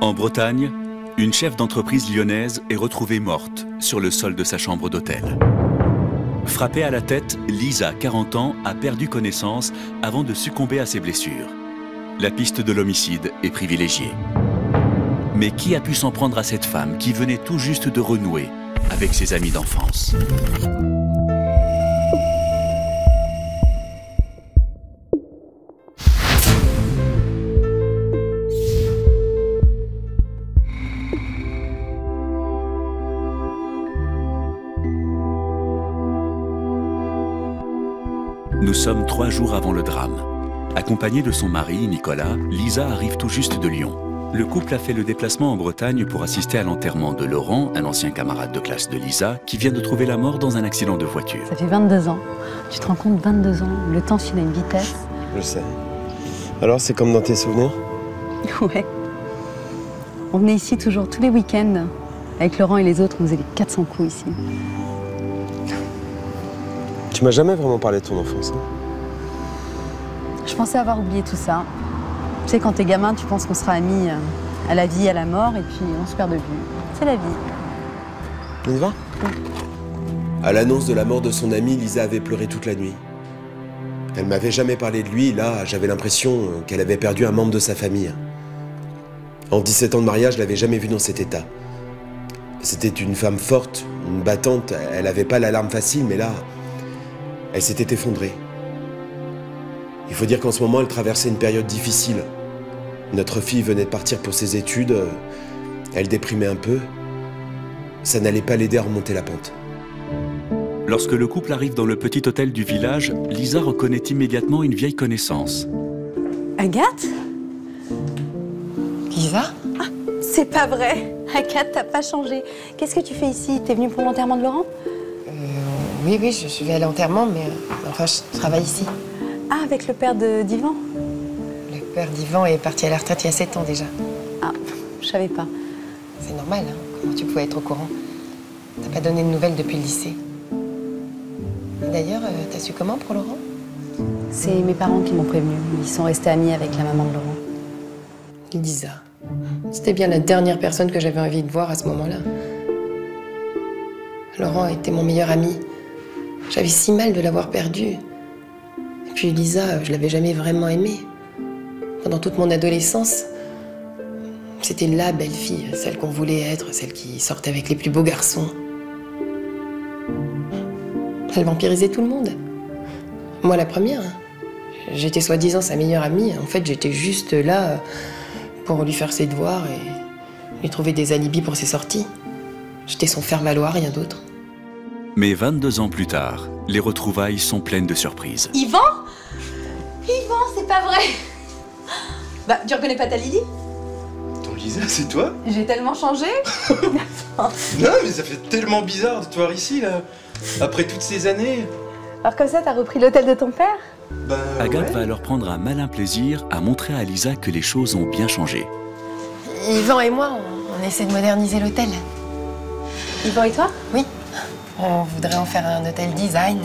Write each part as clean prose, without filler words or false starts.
En Bretagne, une chef d'entreprise lyonnaise est retrouvée morte sur le sol de sa chambre d'hôtel. Frappée à la tête, Lisa, 40 ans, a perdu connaissance avant de succomber à ses blessures. La piste de l'homicide est privilégiée. Mais qui a pu s'en prendre à cette femme qui venait tout juste de renouer avec ses amis d'enfance? Nous sommes 3 jours avant le drame. Accompagnée de son mari, Nicolas, Lisa arrive tout juste de Lyon. Le couple a fait le déplacement en Bretagne pour assister à l'enterrement de Laurent, un ancien camarade de classe de Lisa, qui vient de trouver la mort dans un accident de voiture. Ça fait 22 ans. Tu te rends compte, 22 ans, le temps file à une vitesse. Je sais. Alors, c'est comme dans tes souvenirs? Ouais. On venait ici toujours, tous les week-ends. Avec Laurent et les autres, on faisait les 400 coups ici. Tu m'as jamais vraiment parlé de ton enfance, hein? Je pensais avoir oublié tout ça. Tu sais, quand t'es gamin, tu penses qu'on sera amis à la vie, à la mort, et puis on se perd de vue. C'est la vie. On y va? Oui. À l'annonce de la mort de son ami, Lisa avait pleuré toute la nuit. Elle m'avait jamais parlé de lui, là, j'avais l'impression qu'elle avait perdu un membre de sa famille. En 17 ans de mariage, je l'avais jamais vue dans cet état. C'était une femme forte, une battante, elle avait pas la larme facile, mais là, elle s'était effondrée. Il faut dire qu'en ce moment, elle traversait une période difficile. Notre fille venait de partir pour ses études, elle déprimait un peu. Ça n'allait pas l'aider à remonter la pente. Lorsque le couple arrive dans le petit hôtel du village, Lisa reconnaît immédiatement une vieille connaissance. Agathe? Lisa? Ah, c'est pas vrai. Agathe, t'as pas changé. Qu'est-ce que tu fais ici? T'es venue pour l'enterrement de Laurent? Oui, je vais à l'enterrement, mais enfin, je travaille ici. Ah, avec le père d'Ivan? Le père d'Ivan est parti à la retraite il y a 7 ans déjà. Ah, je savais pas. C'est normal, hein? Comment tu pouvais être au courant? T'as pas donné de nouvelles depuis le lycée. D'ailleurs, t'as su comment pour Laurent? C'est mes parents qui m'ont prévenu. Ils sont restés amis avec la maman de Laurent. Lisa, c'était bien la dernière personne que j'avais envie de voir à ce moment-là. Laurent était mon meilleur ami. J'avais si mal de l'avoir perdu. Et puis Lisa, je l'avais jamais vraiment aimée. Pendant toute mon adolescence, c'était la belle fille, celle qu'on voulait être, celle qui sortait avec les plus beaux garçons. Elle vampirisait tout le monde. Moi, la première. J'étais soi-disant sa meilleure amie. En fait, j'étais juste là pour lui faire ses devoirs et lui trouver des alibis pour ses sorties. J'étais son faire-valoir, rien d'autre. Mais 22 ans plus tard, les retrouvailles sont pleines de surprises. Yvan? Yvan, c'est pas vrai. Bah, tu reconnais pas ta Lily? Ton Lisa, c'est toi? J'ai tellement changé. Non, mais ça fait tellement bizarre de te voir ici, là. Après toutes ces années. Alors comme ça, t'as repris l'hôtel de ton père? Ben, Agathe ouais. va alors prendre un malin plaisir à montrer à Lisa que les choses ont bien changé. Yvan et moi, on essaie de moderniser l'hôtel. Yvan et toi? Oui. On voudrait en faire un hôtel design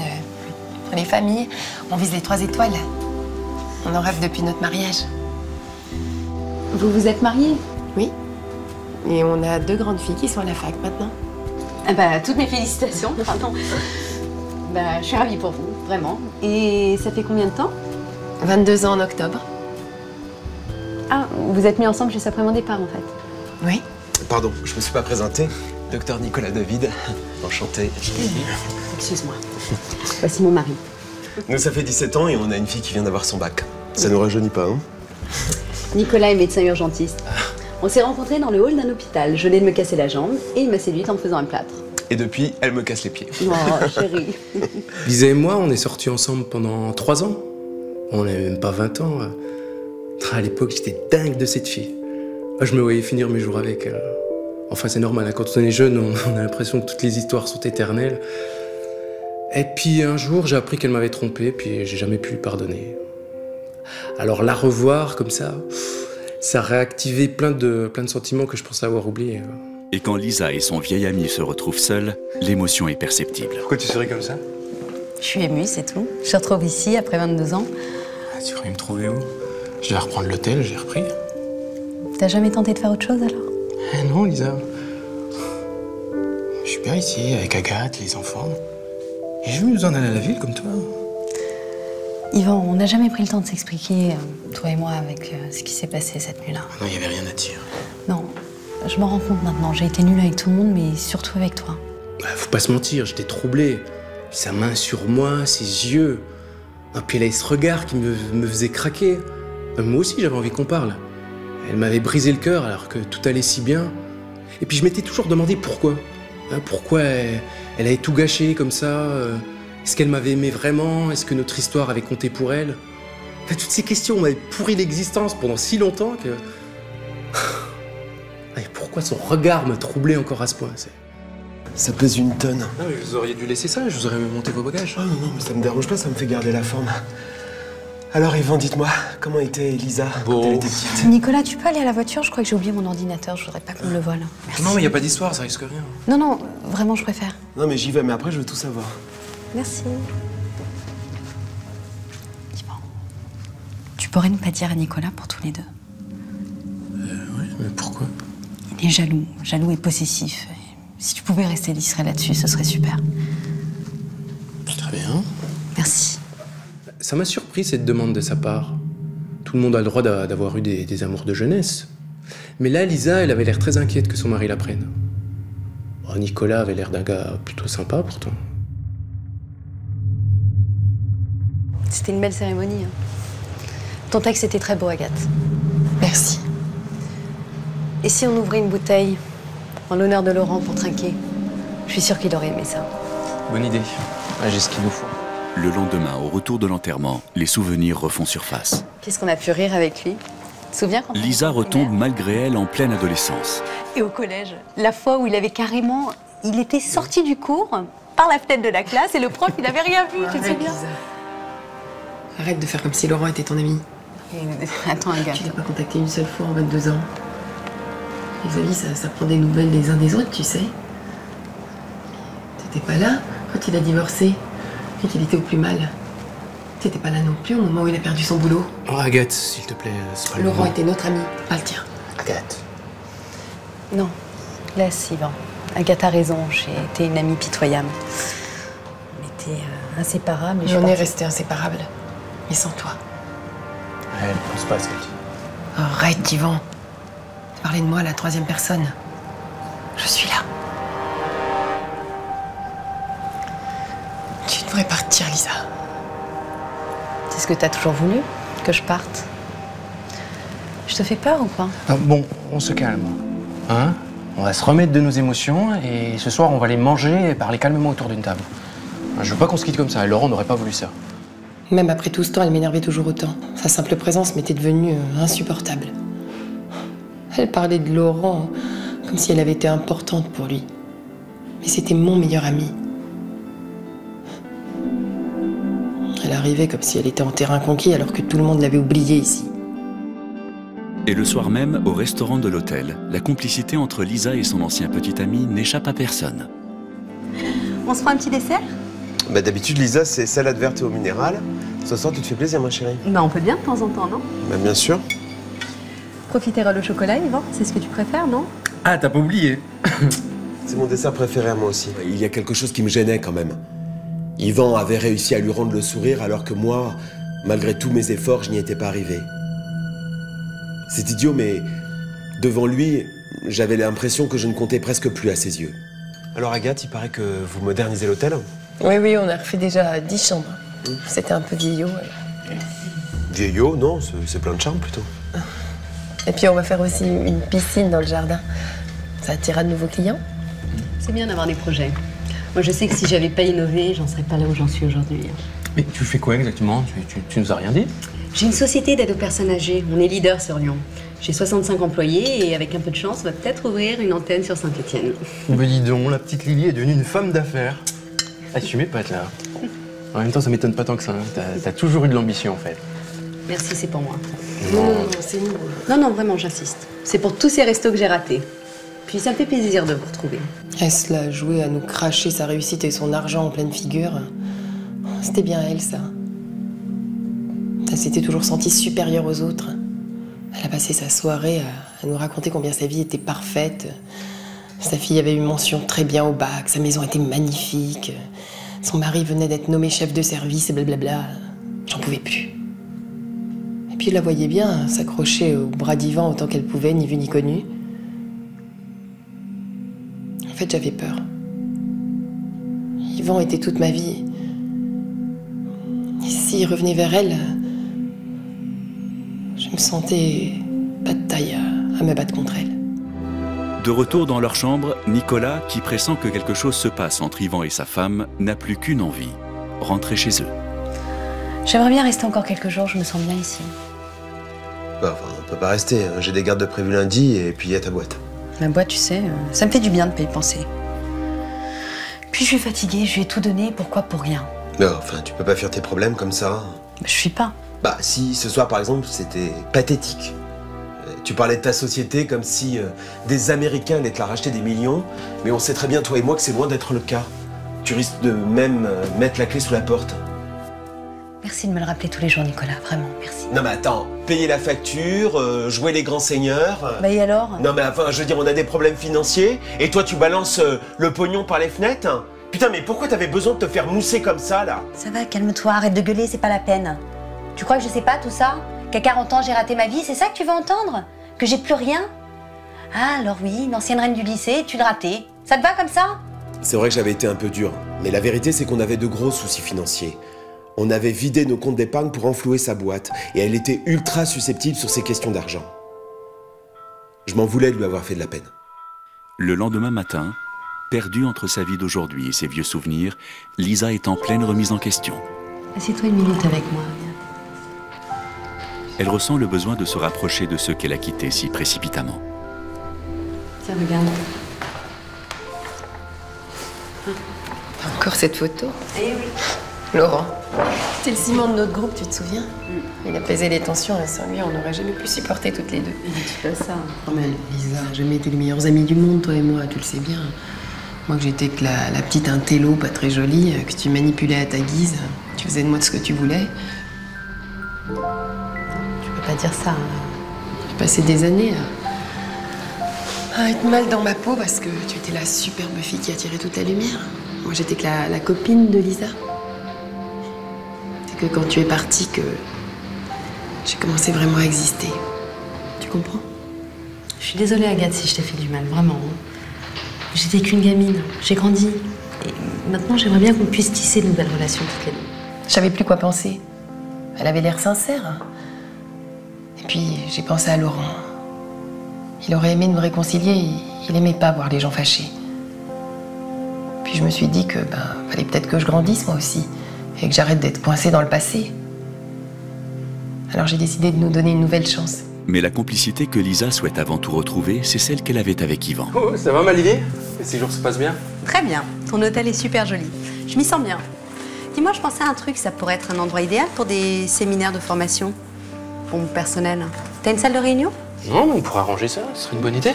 pour les familles. On vise les 3 étoiles. On en rêve depuis notre mariage. Vous vous êtes mariés? Oui. Et on a 2 grandes filles qui sont à la fac maintenant. Ah bah, toutes mes félicitations, pardon. Bah, je suis ravie pour vous, vraiment. Et ça fait combien de temps? 22 ans en octobre. Ah, vous êtes mis ensemble juste après mon départ, en fait. Oui. Pardon, je me suis pas présenté. Docteur Nicolas David, enchanté. Excuse-moi. Voici mon mari. Nous, ça fait 17 ans et on a une fille qui vient d'avoir son bac. Ça nous rajeunit pas, hein? Nicolas est médecin urgentiste. On s'est rencontrés dans le hall d'un hôpital. Je venais de me casser la jambe et il m'a séduite en me faisant un plâtre. Et depuis, elle me casse les pieds. Oh, chérie. Lisa et moi, on est sortis ensemble pendant 3 ans. On n'avait même pas 20 ans. À l'époque, j'étais dingue de cette fille. Je me voyais finir mes jours avec elle. Enfin, c'est normal, hein. Quand on est jeune, on a l'impression que toutes les histoires sont éternelles. Et puis un jour, j'ai appris qu'elle m'avait trompé, puis j'ai jamais pu lui pardonner. Alors la revoir comme ça a réactivé plein de sentiments que je pensais avoir oubliés. Et quand Lisa et son vieil ami se retrouvent seuls, l'émotion est perceptible. Pourquoi tu souris comme ça? Je suis émue, c'est tout. Je te retrouve ici après 22 ans. Tu croyais me trouver où? Je devais reprendre l'hôtel, j'ai repris. t'as jamais tenté de faire autre chose alors? Non, Lisa. Je suis bien ici, avec Agathe, les enfants. Et j'ai eu besoin d'aller à la ville comme toi. Yvan, on n'a jamais pris le temps de s'expliquer, toi et moi, avec ce qui s'est passé cette nuit-là. Non, il n'y avait rien à dire. Non, je m'en rends compte maintenant. J'ai été nulle avec tout le monde, mais surtout avec toi. Bah, faut pas se mentir, j'étais troublé. Sa main sur moi, ses yeux. Et puis elle avait ce regard qui me faisait craquer. Moi aussi, j'avais envie qu'on parle. Elle m'avait brisé le cœur alors que tout allait si bien. Et puis je m'étais toujours demandé pourquoi. Pourquoi elle avait tout gâché comme ça. Est-ce qu'elle m'avait aimé vraiment? Est-ce que notre histoire avait compté pour elle? Enfin, toutes ces questions m'avaient pourri l'existence pendant si longtemps que... Et pourquoi son regard me troublait encore à ce point? Ça pèse une tonne. Ah mais vous auriez dû laisser ça, je vous aurais monté vos bagages. Oh non, mais ça me dérange pas, ça me fait garder la forme. Alors Yvan, dites-moi, comment était Lisa quand elle était petite? Nicolas, tu peux aller à la voiture? Je crois que j'ai oublié mon ordinateur, je voudrais pas qu'on me le vole. Merci. Non mais y a pas d'histoire, ça risque rien. Non, non, vraiment, je préfère. Non mais j'y vais, mais après je veux tout savoir. Merci. Yvan, tu pourrais ne pas dire à Nicolas pour tous les deux? Oui, mais pourquoi? Il est jaloux et possessif. Si tu pouvais rester discret là-dessus, ce serait super. Très bien. Merci. Ça m'a surpris cette demande de sa part. Tout le monde a le droit d'avoir eu des amours de jeunesse. Mais là, Lisa, elle avait l'air très inquiète que son mari la prenne. Oh, Nicolas avait l'air d'un gars plutôt sympa pourtant. C'était une belle cérémonie. Ton texte était très beau, Agathe. Merci. Et si on ouvrait une bouteille en l'honneur de Laurent pour trinquer? Je suis sûre qu'il aurait aimé ça. Bonne idée. J'ai ce qu'il nous faut. Le lendemain, au retour de l'enterrement, les souvenirs refont surface. Qu'est-ce qu'on a pu rire avec lui? Tu te souviens quand Lisa retombe malgré elle en pleine adolescence. Et au collège, la fois où il avait carrément... Il était sorti du cours par la fenêtre de la classe et le prof, il n'avait rien vu, tu te souviens? Arrête de faire comme si Laurent était ton ami. Attends, Agathe. Tu l'as pas contacté une seule fois en 22 ans. Les amis, ça prend des nouvelles les uns des autres, tu sais. T'étais pas là quand il a divorcé, quand il était au plus mal. T'étais pas là non plus au moment où il a perdu son boulot. Oh, Agathe, s'il te plaît, c'est pas le Laurent moment. était notre ami, pas le tien. Agathe. Non, laisse, Yvan. Agathe a raison, j'ai été une amie pitoyable. On était inséparables et je On suis est partie. restés inséparables, mais sans toi. Elle pense pas à ce qu'elle dit. Arrête, Yvan. Parlez de moi à la troisième personne. Je suis là. Tu devrais partir, Lisa. C'est ce que t'as toujours voulu? Que je parte? Je te fais peur ou pas? Ah, bon, on se calme. Hein? On va se remettre de nos émotions et ce soir, on va les manger et parler calmement autour d'une table. Je veux pas qu'on se quitte comme ça, et Laurent n'aurait pas voulu ça. Même après tout ce temps, elle m'énervait toujours autant. Sa simple présence m'était devenue insupportable. Elle parlait de Laurent comme si elle avait été importante pour lui. Mais c'était mon meilleur ami. Elle arrivait comme si elle était en terrain conquis alors que tout le monde l'avait oubliée ici. Et le soir même, au restaurant de l'hôtel, la complicité entre Lisa et son ancien petit ami n'échappe à personne. On se prend un petit dessert? Bah d'habitude Lisa c'est salade verte et eau minérale. Ce soir tu te fais plaisir ma chérie. Bah on peut bien de temps en temps, non? Bah bien sûr. Profiterole au chocolat, Yvan, c'est ce que tu préfères, non? Ah, t'as pas oublié? C'est mon dessert préféré à moi aussi. Il y a quelque chose qui me gênait quand même. Yvan avait réussi à lui rendre le sourire alors que moi, malgré tous mes efforts, je n'y étais pas arrivé. C'est idiot mais devant lui, j'avais l'impression que je ne comptais presque plus à ses yeux. Alors Agathe, il paraît que vous modernisez l'hôtel? Oui, on a refait déjà 10 chambres. C'était un peu vieillot. Vieillot, non, c'est plein de charme plutôt. Et puis on va faire aussi une piscine dans le jardin. Ça attirera de nouveaux clients. C'est bien d'avoir des projets. Moi, je sais que si j'avais pas innové, j'en serais pas là où j'en suis aujourd'hui. Mais tu fais quoi exactement? Tu nous as rien dit? J'ai une société d'aide aux personnes âgées. On est leader sur Lyon. J'ai 65 employés et avec un peu de chance, on va peut-être ouvrir une antenne sur Saint-Étienne. Ben dis donc, la petite Lily est devenue une femme d'affaires. Assume mes pattes là. En même temps, ça m'étonne pas tant que ça. Hein. T'as toujours eu de l'ambition en fait. Merci, c'est pour moi. Non, c'est nous. Non, vraiment, j'insiste. C'est pour tous ces restos que j'ai ratés. Puis ça me fait plaisir de vous retrouver. Est-ce là jouer à nous cracher sa réussite et son argent en pleine figure? C'était bien elle, ça. Elle s'était toujours sentie supérieure aux autres. Elle a passé sa soirée à nous raconter combien sa vie était parfaite. Sa fille avait eu mention très bien au bac, sa maison était magnifique. Son mari venait d'être nommé chef de service et blablabla. J'en pouvais plus. Et puis je la voyais bien s'accrocher au bras d'Yvan autant qu'elle pouvait, ni vu ni connu. En fait, j'avais peur. Yvan était toute ma vie. Et s'il revenait vers elle, je me sentais pas de taille à me battre contre elle. De retour dans leur chambre, Nicolas, qui pressent que quelque chose se passe entre Yvan et sa femme, n'a plus qu'une envie, rentrer chez eux. J'aimerais bien rester encore quelques jours, je me sens bien ici. Bah, enfin, on peut pas rester, hein. J'ai des gardes de prévu lundi et puis il y a ta boîte. Ma boîte, tu sais, ça me fait du bien de pas y penser. Puis je suis fatiguée, je lui ai tout donné, pourquoi pour rien? Non, enfin, tu peux pas fuir tes problèmes comme ça. Je fuis pas. Bah si, ce soir par exemple, c'était pathétique. Tu parlais de ta société comme si des Américains allaient te la racheter des millions, mais on sait très bien, toi et moi, que c'est loin d'être le cas. Tu risques de même mettre la clé sous la porte. Merci de me le rappeler tous les jours, Nicolas, vraiment, merci. Non mais attends, payer la facture, jouer les grands seigneurs... Bah et alors? Non mais enfin, je veux dire, on a des problèmes financiers, et toi tu balances le pognon par les fenêtres? Putain, mais pourquoi t'avais besoin de te faire mousser comme ça, là? Ça va, calme-toi, arrête de gueuler, c'est pas la peine. Tu crois que je sais pas tout ça? Qu'à 40 ans j'ai raté ma vie, c'est ça que tu veux entendre? Que j'ai plus rien? Ah, alors oui, l'ancienne reine du lycée, tu le ratais. Ça te va comme ça? C'est vrai que j'avais été un peu dur, mais la vérité c'est qu'on avait de gros soucis financiers. On avait vidé nos comptes d'épargne pour enflouer sa boîte, et elle était ultra susceptible sur ces questions d'argent. Je m'en voulais de lui avoir fait de la peine. Le lendemain matin, perdue entre sa vie d'aujourd'hui et ses vieux souvenirs, Lisa est en pleine remise en question. Assieds-toi une minute avec moi. Elle ressent le besoin de se rapprocher de ceux qu'elle a quittés si précipitamment. Tiens, regarde. Encore cette photo? Eh oui. Laurent. C'était le ciment de notre groupe, tu te souviens? Il apaisait les tensions et sans lui, on n'aurait jamais pu supporter toutes les deux. Tu fais ça. Quand même, Lisa, jamais été les meilleurs amis du monde, toi et moi, tu le sais bien. Moi que j'étais que la petite intello pas très jolie, que tu manipulais à ta guise, tu faisais de moi ce que tu voulais. Tu peux pas dire ça. Hein. J'ai passé des années à être mal dans ma peau parce que tu étais la superbe fille qui attirait toute la lumière. Moi j'étais que la copine de Lisa. C'est que quand tu es partie que j'ai commencé vraiment à exister. Tu comprends? Je suis désolée, Agathe, si je t'ai fait du mal, vraiment. J'étais qu'une gamine, j'ai grandi. Et maintenant, j'aimerais bien qu'on puisse tisser de nouvelles relations toutes les deux. Je savais plus quoi penser. Elle avait l'air sincère. Et puis, j'ai pensé à Laurent. Il aurait aimé nous réconcilier, il aimait pas voir les gens fâchés. Puis je me suis dit que, fallait peut-être que je grandisse moi aussi, et que j'arrête d'être coincée dans le passé. Alors j'ai décidé de nous donner une nouvelle chance. Mais la complicité que Lisa souhaite avant tout retrouver, c'est celle qu'elle avait avec Yvan. Oh, ça va Malivie? Les séjours se passent bien? Très bien, ton hôtel est super joli. Je m'y sens bien. Dis-moi, je pensais à un truc, ça pourrait être un endroit idéal pour des séminaires de formation. Pour mon personnel. T'as une salle de réunion? Non, mais on pourrait arranger ça, ce serait une bonne idée.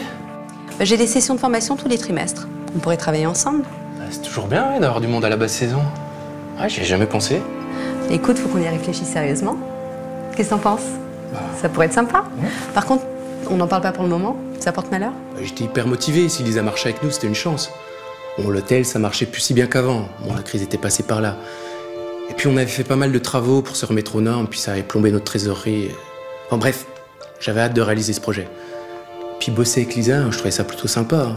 J'ai des sessions de formation tous les trimestres. On pourrait travailler ensemble. C'est toujours bien ouais, d'avoir du monde à la basse saison. Ouais, j'y ai jamais pensé. Écoute, faut qu'on y réfléchisse sérieusement. Qu'est-ce que t'en penses? Ça pourrait être sympa. Par contre, on n'en parle pas pour le moment. Ça porte malheur. J'étais hyper motivé. Si Lisa marchait avec nous, c'était une chance. Bon, l'hôtel, ça marchait plus si bien qu'avant. Bon, la crise était passée par là. Et puis, on avait fait pas mal de travaux pour se remettre aux normes, puis ça avait plombé notre trésorerie. Enfin bref, j'avais hâte de réaliser ce projet. Puis bosser avec Lisa, je trouvais ça plutôt sympa.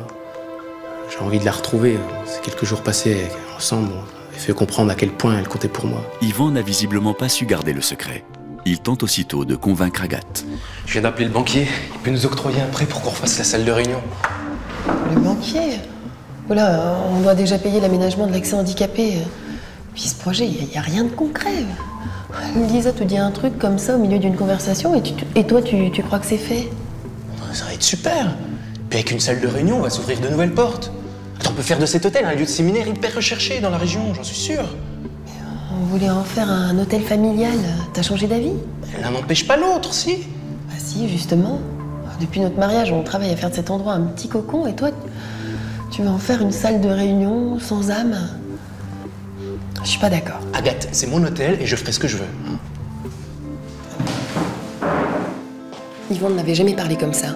J'ai envie de la retrouver. Ces quelques jours passés ensemble m'ont fait comprendre à quel point elle comptait pour moi. Yvan n'a visiblement pas su garder le secret. Il tente aussitôt de convaincre Agathe. Je viens d'appeler le banquier. Il peut nous octroyer un prêt pour qu'on refasse la salle de réunion. Le banquier? Oula, on doit déjà payer l'aménagement de l'accès handicapé. Puis ce projet, il n'y a rien de concret. Lisa te dit un truc comme ça au milieu d'une conversation et toi, tu crois que c'est fait? Ça va être super. Puis avec une salle de réunion, on va s'ouvrir de nouvelles portes. Attends, on peut faire de cet hôtel un lieu de séminaire hyper recherché dans la région, j'en suis sûr. On voulait en faire un hôtel familial. T'as changé d'avis? L'un n'empêche pas l'autre, si. Bah si, justement. Depuis notre mariage, on travaille à faire de cet endroit un petit cocon et toi, tu veux en faire une salle de réunion sans âme? Je suis pas d'accord. Agathe, c'est mon hôtel et je ferai ce que je veux. Yvan ne m'avait jamais parlé comme ça.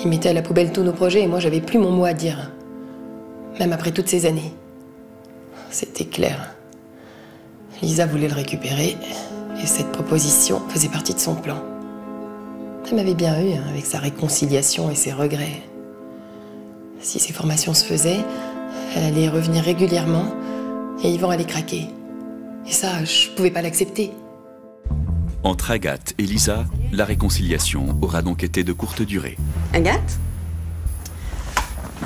Il mettait à la poubelle tous nos projets et moi, j'avais plus mon mot à dire. Même après toutes ces années. C'était clair. Lisa voulait le récupérer et cette proposition faisait partie de son plan. Elle m'avait bien eu, hein, avec sa réconciliation et ses regrets. Si ces formations se faisaient, elle allait y revenir régulièrement et Yvan allait craquer. Et ça, je pouvais pas l'accepter. Entre Agathe et Lisa, la réconciliation aura donc été de courte durée. Agathe?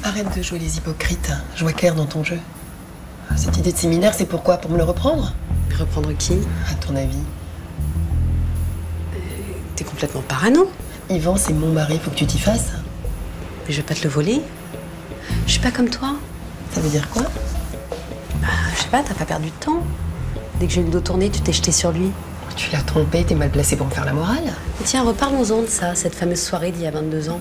Arrête de jouer les hypocrites. Je vois clair dans ton jeu. Cette idée de séminaire, c'est pourquoi? Pour me le reprendre? Reprendre qui? À ton avis? T'es complètement parano. Yvan, c'est mon mari, faut que tu t'y fasses. Mais je vais pas te le voler. Je suis pas comme toi. Ça veut dire quoi? Je sais pas, t'as pas perdu de temps. Dès que j'ai eu le dos tourné, tu t'es jeté sur lui. Tu l'as trompé, t'es mal placé pour me faire la morale. Et tiens, reparlons-en de ça, cette fameuse soirée d'il y a 22 ans.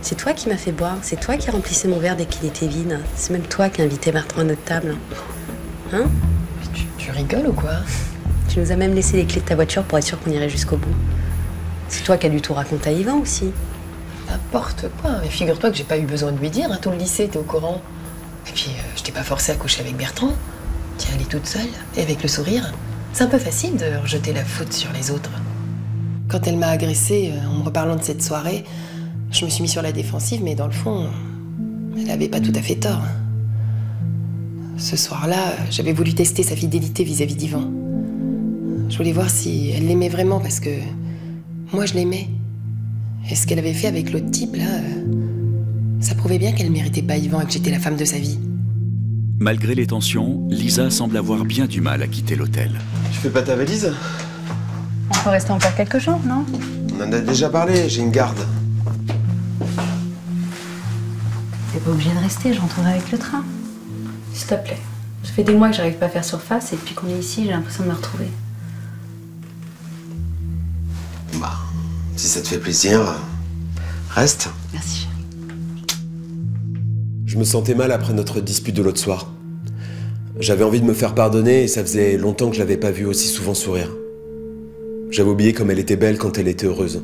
C'est toi qui m'as fait boire, c'est toi qui remplissais mon verre dès qu'il était vide. C'est même toi qui as invité Bertrand à notre table. Hein? Tu rigoles ou quoi? Tu nous as même laissé les clés de ta voiture pour être sûr qu'on irait jusqu'au bout. C'est toi qui as dû tout raconter à Yvan aussi. N'importe quoi, mais figure-toi que j'ai pas eu besoin de lui dire, hein, tout le lycée était au courant. Et puis, je t'ai pas forcé à coucher avec Bertrand. Tiens, elle est toute seule, et avec le sourire. C'est un peu facile de rejeter la faute sur les autres. Quand elle m'a agressée, en me reparlant de cette soirée, je me suis mis sur la défensive, mais dans le fond, elle avait pas tout à fait tort. Ce soir-là, j'avais voulu tester sa fidélité vis-à-vis d'Yvan. Je voulais voir si elle l'aimait vraiment, parce que moi, je l'aimais. Et ce qu'elle avait fait avec l'autre type, là, ça prouvait bien qu'elle méritait pas Yvan et que j'étais la femme de sa vie. Malgré les tensions, Lisa semble avoir bien du mal à quitter l'hôtel. Tu fais pas ta valise? On peut rester encore quelques jours, non? On en a déjà parlé, j'ai une garde. T'es pas obligé de rester, je rentrerai avec le train. S'il te plaît. Ça fait des mois que j'arrive pas à faire surface et depuis qu'on est ici, j'ai l'impression de me retrouver. Bah, si ça te fait plaisir, reste. Merci, chérie. Je me sentais mal après notre dispute de l'autre soir. J'avais envie de me faire pardonner et ça faisait longtemps que je l'avais pas vue aussi souvent sourire. J'avais oublié comme elle était belle quand elle était heureuse.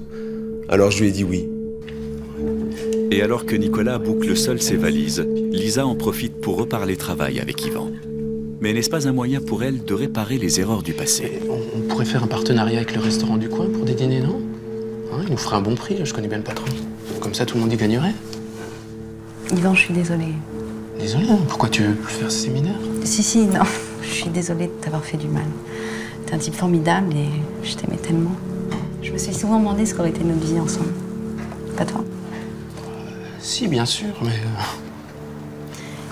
Alors je lui ai dit oui. Et alors que Nicolas boucle seul ses valises, Lisa en profite pour reparler travail avec Yvan. Mais n'est-ce pas un moyen pour elle de réparer les erreurs du passé? On pourrait faire un partenariat avec le restaurant du coin pour des dîners, non? Hein, il nous ferait un bon prix, je connais bien le patron. Comme ça, tout le monde y gagnerait. Yvan, je suis désolée. Désolé, pourquoi tu veux plus faire ce séminaire? Si, non. Je suis désolée de t'avoir fait du mal. T'es un type formidable et je t'aimais tellement. Je me suis souvent demandé ce qu'aurait été notre vie ensemble. Pas toi? Si, bien sûr, mais...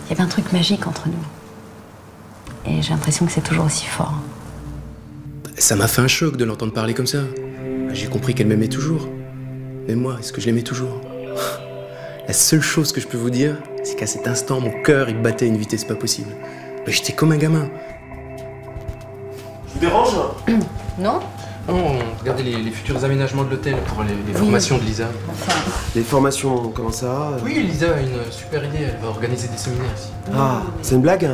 Il y avait un truc magique entre nous. Et j'ai l'impression que c'est toujours aussi fort. Ça m'a fait un choc de l'entendre parler comme ça. J'ai compris qu'elle m'aimait toujours. Mais moi, est-ce que je l'aimais toujours? La seule chose que je peux vous dire, c'est qu'à cet instant, mon cœur, il battait à une vitesse pas possible. J'étais comme un gamin. Je vous dérange? Non? Non, regardez les futurs aménagements de l'hôtel pour les formations de Lisa. Les formations, comment ça? Oui, Lisa a une super idée, elle va organiser des séminaires ici. Ah, c'est une blague?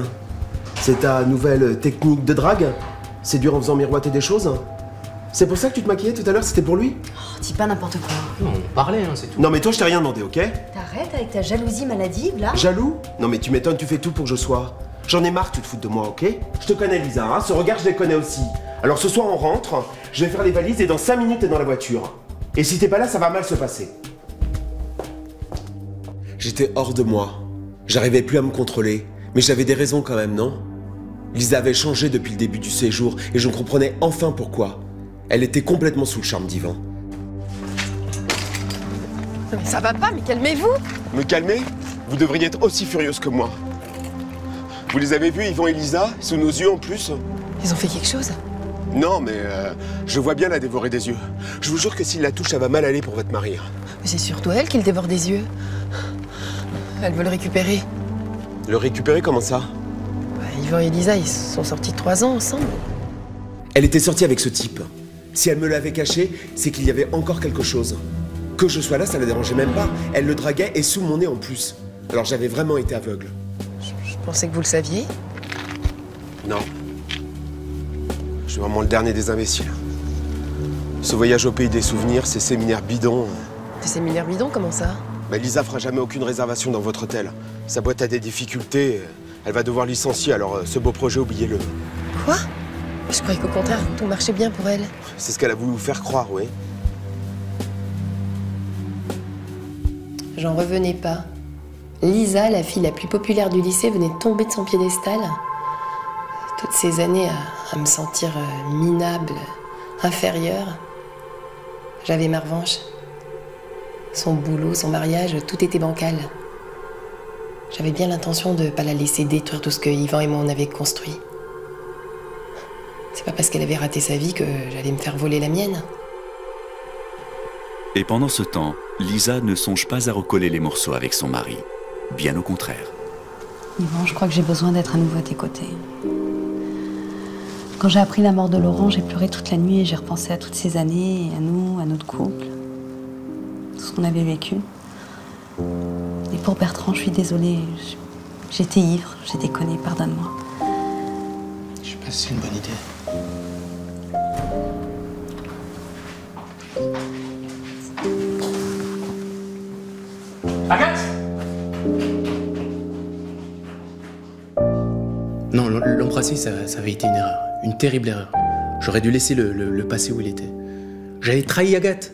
C'est ta nouvelle technique de drague? Séduire en faisant miroiter des choses? C'est pour ça que tu te maquillais tout à l'heure, c'était pour lui? Oh, dis pas n'importe quoi. Non, on parlait, hein, c'est tout. Non mais toi je t'ai rien demandé, ok? T'arrêtes avec ta jalousie maladive, là? Jaloux? Non mais tu m'étonnes, tu fais tout pour que je sois. J'en ai marre que tu te foutes de moi, ok? Je te connais Lisa, hein, ce regard je les connais aussi. Alors ce soir on rentre, je vais faire les valises et dans 5 minutes t'es dans la voiture. Et si t'es pas là, ça va mal se passer. J'étais hors de moi. J'arrivais plus à me contrôler. Mais j'avais des raisons quand même, non? Lisa avait changé depuis le début du séjour et je comprenais enfin pourquoi. Elle était complètement sous le charme d'Yvan. Mais ça va pas, mais calmez-vous! Me calmer? Vous devriez être aussi furieuse que moi. Vous les avez vus, Yvan et Lisa, sous nos yeux en plus? Ils ont fait quelque chose? Non, mais je vois bien la dévorer des yeux. Je vous jure que s'il la touche, ça va mal aller pour votre mari. Mais c'est surtout elle qui le dévore des yeux. Elle veut le récupérer. Le récupérer, comment ça? Yvan et Lisa, ils sont sortis 3 ans ensemble. Elle était sortie avec ce type. Si elle me l'avait caché, c'est qu'il y avait encore quelque chose. Que je sois là, ça la dérangeait même pas. Elle le draguait et sous mon nez en plus. Alors j'avais vraiment été aveugle. Je pensais que vous le saviez. Non. Je suis vraiment le dernier des imbéciles. Ce voyage au pays des souvenirs, ces séminaires bidons. Des séminaires bidons, comment ça? Mais Lisa fera jamais aucune réservation dans votre hôtel. Sa boîte a des difficultés. Elle va devoir licencier, alors ce beau projet, oubliez-le. Quoi? Je croyais qu'au contraire, tout marchait bien pour elle. C'est ce qu'elle a voulu vous faire croire, oui. J'en revenais pas. Lisa, la fille la plus populaire du lycée, venait de tomber de son piédestal. Toutes ces années à me sentir minable, inférieure. J'avais ma revanche. Son boulot, son mariage, tout était bancal. J'avais bien l'intention de ne pas la laisser détruire tout ce que Yvan et moi on avait construit. C'est pas parce qu'elle avait raté sa vie que j'allais me faire voler la mienne. Et pendant ce temps, Lisa ne songe pas à recoller les morceaux avec son mari. Bien au contraire. Yvan, je crois que j'ai besoin d'être à nouveau à tes côtés. Quand j'ai appris la mort de Laurent, j'ai pleuré toute la nuit et j'ai repensé à toutes ces années, à nous, à notre couple, tout ce qu'on avait vécu. Et pour Bertrand, je suis désolée. J'étais ivre, j'ai déconné, pardonne-moi. Je sais pas si c'est une bonne idée. Agathe! Non, l'embrasser, ça avait été une erreur. Une terrible erreur. J'aurais dû laisser le passé où il était. J'avais trahi Agathe,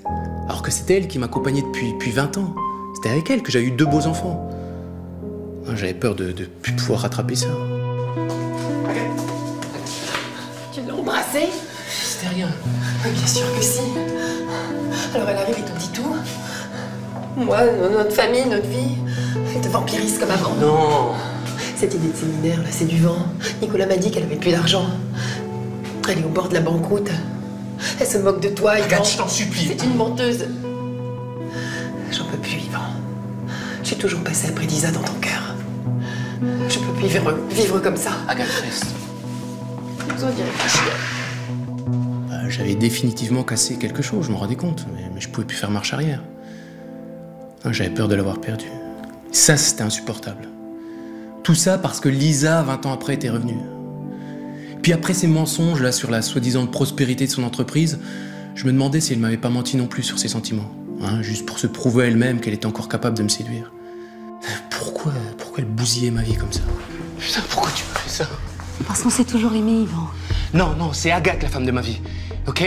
alors que c'était elle qui m'accompagnait depuis 20 ans. C'était avec elle que j'ai eu 2 beaux enfants. J'avais peur de plus pouvoir rattraper ça. Tu l'as embrassée? C'était rien. Bien sûr que si. Alors elle arrive et te dit tout. Moi, notre famille, notre vie, elle te vampirise comme avant. Non. Cette idée de séminaire, là, c'est du vent. Nicolas m'a dit qu'elle avait plus d'argent. Elle est au bord de la banqueroute. Elle se moque de toi, Agathe, Yvan. je t'en supplie. C'est une menteuse. J'en peux plus, Yvan. J'ai toujours passé après Lisa dans ton cœur. Je peux plus vivre comme ça. Agathe, reste. J'ai besoin d'y réfléchir. J'avais définitivement cassé quelque chose, je m'en rendais compte, mais je pouvais plus faire marche arrière. J'avais peur de l'avoir perdu. Ça, c'était insupportable. Tout ça parce que Lisa, 20 ans après, était revenue. Puis après ces mensonges là sur la soi-disant prospérité de son entreprise, je me demandais si elle m'avait pas menti non plus sur ses sentiments. Juste pour se prouver à elle-même qu'elle était encore capable de me séduire. Pourquoi elle bousillait ma vie comme ça? Putain, pourquoi tu m'as fait ça? Parce qu'on s'est toujours aimé, Yvan. Non, c'est Agathe la femme de ma vie, ok?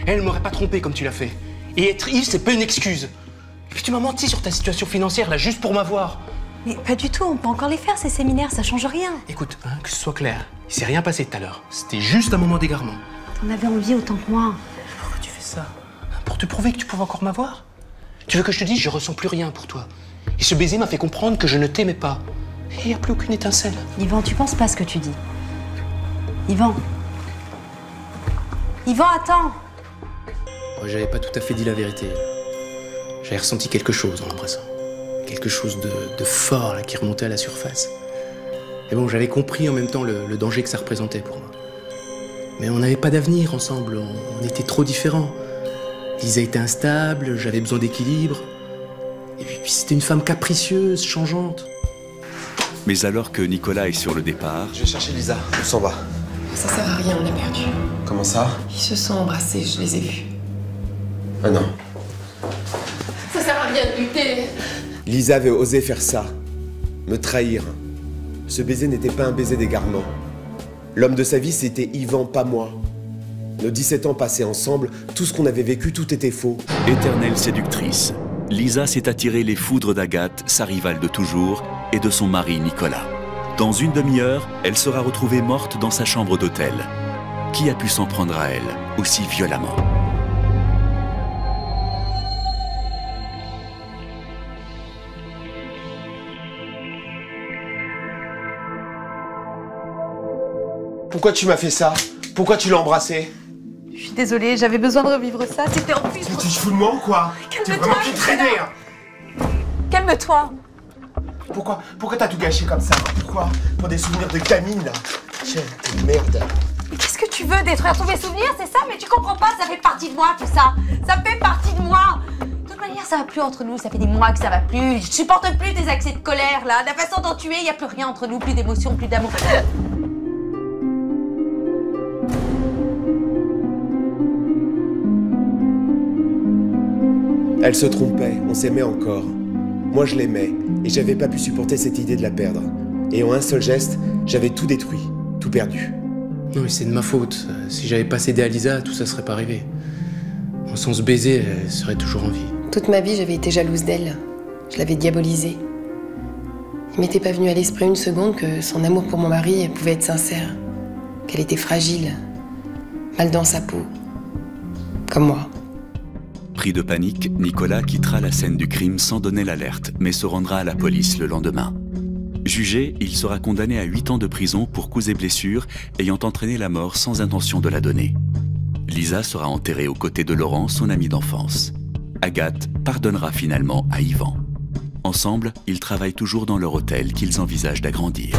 Elle m'aurait pas trompé comme tu l'as fait. Et être Yves, c'est pas une excuse. Et puis tu m'as menti sur ta situation financière là, juste pour m'avoir. Mais pas du tout, on peut encore les faire ces séminaires, ça change rien. Écoute, que ce soit clair, il s'est rien passé tout à l'heure. C'était juste un moment d'égarement. T'en avais envie autant que moi. Pourquoi tu fais ça? Pour te prouver que tu pouvais encore m'avoir? Tu veux que je te dise, je ressens plus rien pour toi. Et ce baiser m'a fait comprendre que je ne t'aimais pas. Et il n'y a plus aucune étincelle. Yvan, tu penses pas ce que tu dis. Yvan, attends. Moi, j'avais pas tout à fait dit la vérité. J'avais ressenti quelque chose en l'embrassant. Quelque chose de fort là, qui remontait à la surface. Et bon, j'avais compris en même temps le danger que ça représentait pour moi. Mais on n'avait pas d'avenir ensemble, on était trop différents. Lisa était instable, j'avais besoin d'équilibre. Et puis c'était une femme capricieuse, changeante. Mais alors que Nicolas est sur le départ... Je vais chercher Lisa, on s'en va. Ça sert à rien, on a perdu. Comment ça? Ils se sont embrassés, je les ai vus. Ah non. Ça sert à rien de lutter. Lisa avait osé faire ça. Me trahir. Ce baiser n'était pas un baiser d'égarement. L'homme de sa vie, c'était Yvan, pas moi. Nos 17 ans passés ensemble, tout ce qu'on avait vécu, tout était faux. Éternelle séductrice, Lisa s'est attirée les foudres d'Agathe, sa rivale de toujours, et de son mari Nicolas. Dans une demi-heure, elle sera retrouvée morte dans sa chambre d'hôtel. Qui a pu s'en prendre à elle aussi violemment? Pourquoi tu m'as fait ça? Pourquoi tu l'as embrassé? Je suis désolée, j'avais besoin de revivre ça. C'était en plus. Tu te fous de moi ou quoi? T'es vraiment qui traînais, hein? Calme-toi. Pourquoi t'as tout gâché comme ça? Pourquoi? Pour des souvenirs de gamine, là? Tiens, t'es une merde. Mais qu'est-ce que tu veux? Détruire tous mes souvenirs, c'est ça? Mais tu comprends pas, ça fait partie de moi tout ça. Ça fait partie de moi. De toute manière, ça va plus entre nous. Ça fait des mois que ça va plus. Je supporte plus tes accès de colère là. La façon dont tu es, y a plus rien entre nous. Plus d'émotion, plus d'amour. Elle se trompait, on s'aimait encore. Moi je l'aimais, et j'avais pas pu supporter cette idée de la perdre. Et en un seul geste, j'avais tout détruit, tout perdu. Non mais c'est de ma faute. Si j'avais pas cédé à Lisa, tout ça serait pas arrivé. Sans se baiser, elle serait toujours en vie. Toute ma vie, j'avais été jalouse d'elle. Je l'avais diabolisée. Il m'était pas venu à l'esprit une seconde que son amour pour mon mari pouvait être sincère. Qu'elle était fragile, mal dans sa peau. Comme moi. Pris de panique, Nicolas quittera la scène du crime sans donner l'alerte, mais se rendra à la police le lendemain. Jugé, il sera condamné à 8 ans de prison pour coups et blessures ayant entraîné la mort sans intention de la donner. Lisa sera enterrée aux côtés de Laurent, son ami d'enfance. Agathe pardonnera finalement à Yvan. Ensemble, ils travaillent toujours dans leur hôtel qu'ils envisagent d'agrandir.